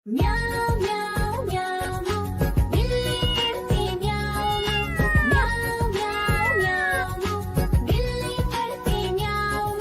म्याऊं म्याऊं म्याऊं बिल्ली करती म्याऊं म्याऊं म्याऊं म्याऊं बिल्ली करती म्याऊं।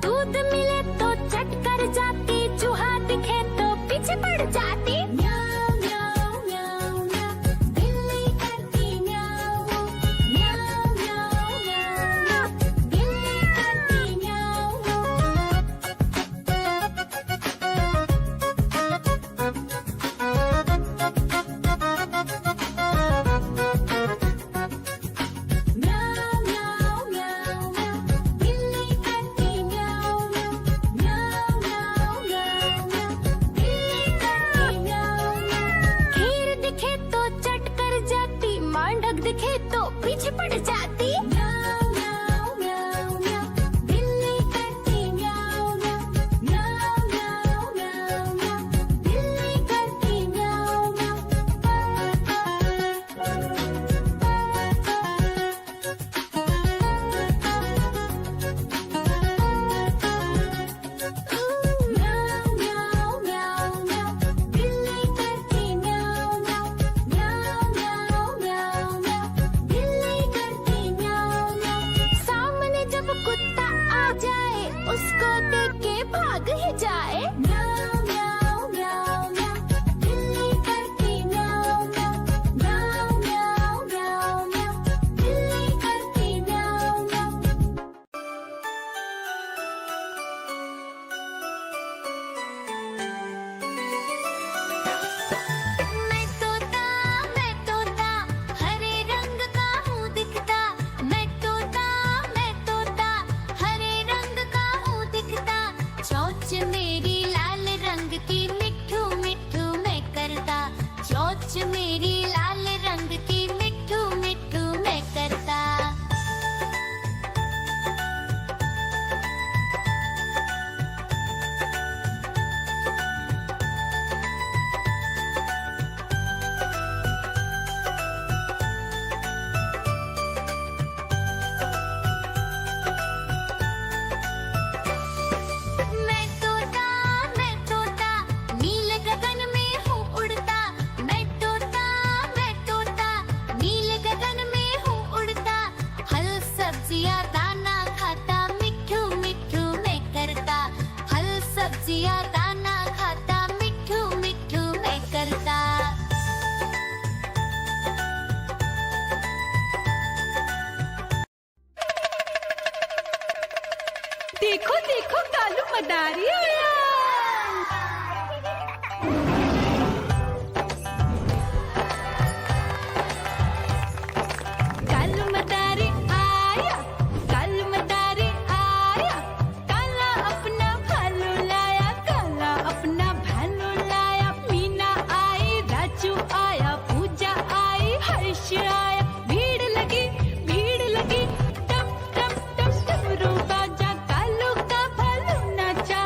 दूध मिले तो चट कर जाती, चूहा दिखे तो पीछे पड़ जाती। म्याऊं म्याऊं म्याऊं म्याऊं बिल्ली करती म्याऊं म्याऊं म्याऊं म्याऊं बिल्ली करती म्याऊं। म्याऊं म्याऊं म्याऊं म्याऊं बिल्ली करती म्याऊं म्याऊं म्याऊं म्याऊं म्याऊं बिल्ली करती म्याऊं। खीर दिखे तो चट कर जाती, मांडक दिखे तो पीछे पड़ जाती। म्याऊं म्याऊं म्याऊं म्याऊं बिल्ली करती म्याऊं म्याऊं म्याऊं म्याऊं म्याऊं बिल्ली करती म्याऊं म्याऊं म्याऊं म्याऊं म्याऊं बिल्ली करती म्याऊं म्याऊं म्याऊं म्याऊं म्याऊं बिल्ली करती म्याऊं। सामने जब कुत्ता आ जाए, उसको देख के भाग ही जाए। म्याऊं म्याऊं म्याऊं म्याऊं बिल्ली करती म्याऊं म्याऊं म्याऊं म्याऊं म्याऊं बिल्ली करती म्याऊं म्याऊं। मैं तोता हरे रंग का हूँ दिखता। मैं तोता हरे रंग का हूँ दिखता। चोंच मेरी लाल रंग की, मिट्ठू मिट्ठू मैं करता। चोंच मेरी लाल रंग की, मिट्ठू मिट्ठू मैं करता। मैं तोता नीले गगन में हूँ उड़ता। मैं तोता नीले गगन में हूँ उड़ता। फल सब्जियाँ दाना खाता, मिट्ठू मिट्ठू मैं करता। फल सब्जियाँ दाना खाता, मिट्ठू मिट्ठू मैं करता। देखो देखो कालू मदारी आया। कालू मदारी आया, कालू मदारी आया। काला अपना भालू लाया, काला अपना भालू लाया। मीना आई, राजू आया, पूजा आई, हर्ष आया। भीड़ लगी टम टम टम डमरू बाजा। कालू का भालू नाचा,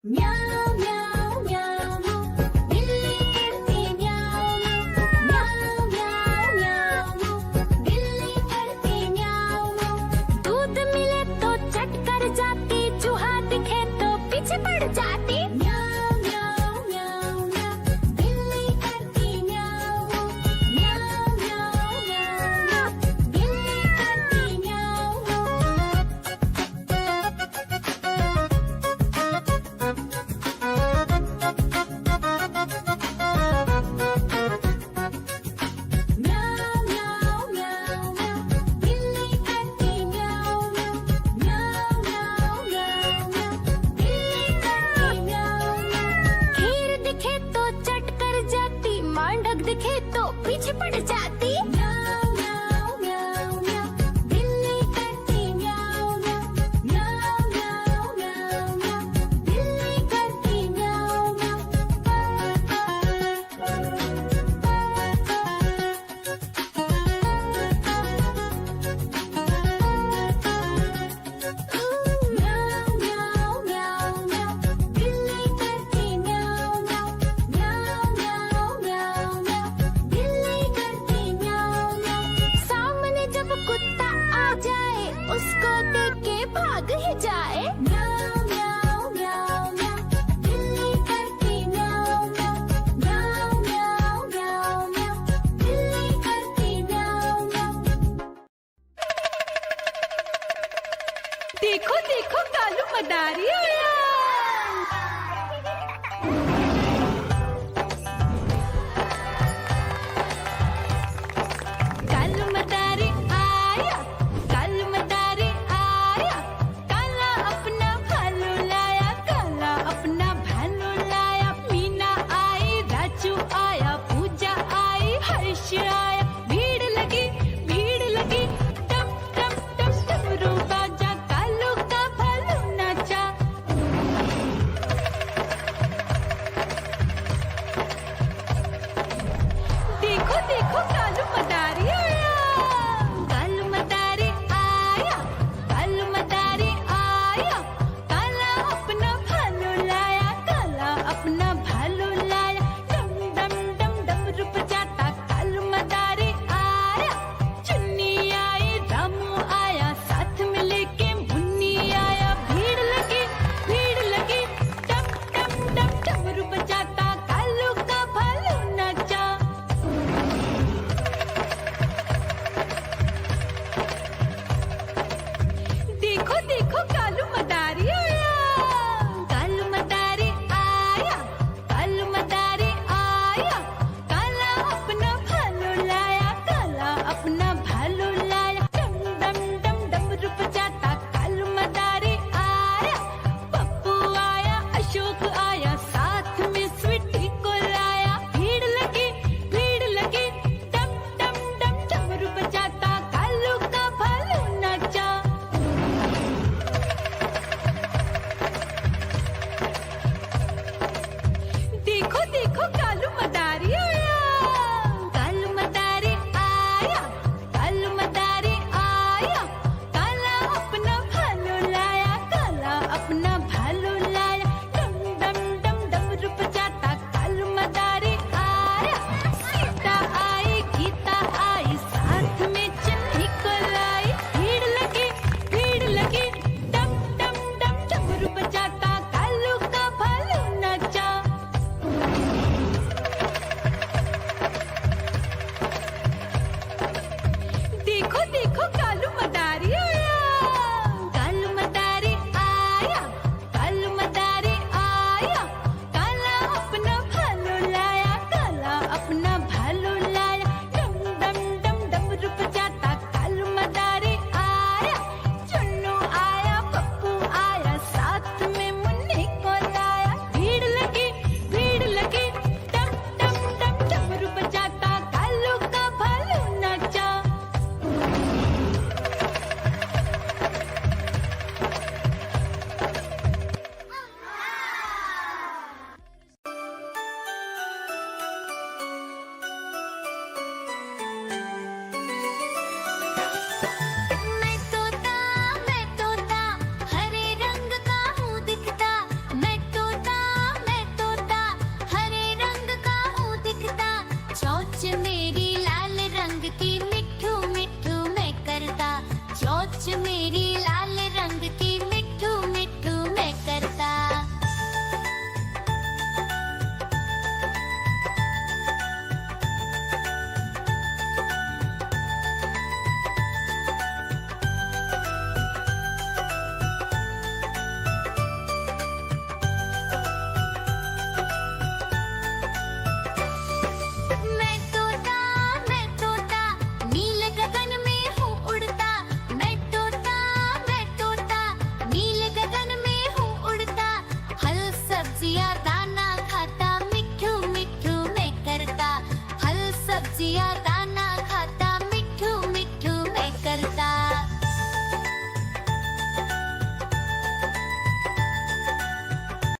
म्याऊं म्याऊं म्याऊं बिल्ली करती म्याऊं म्याऊं म्याऊं म्याऊं बिल्ली करती म्याऊं। दूध मिले तो चट कर जाती, चूहा दिखे तो पीछे पड़ जाती।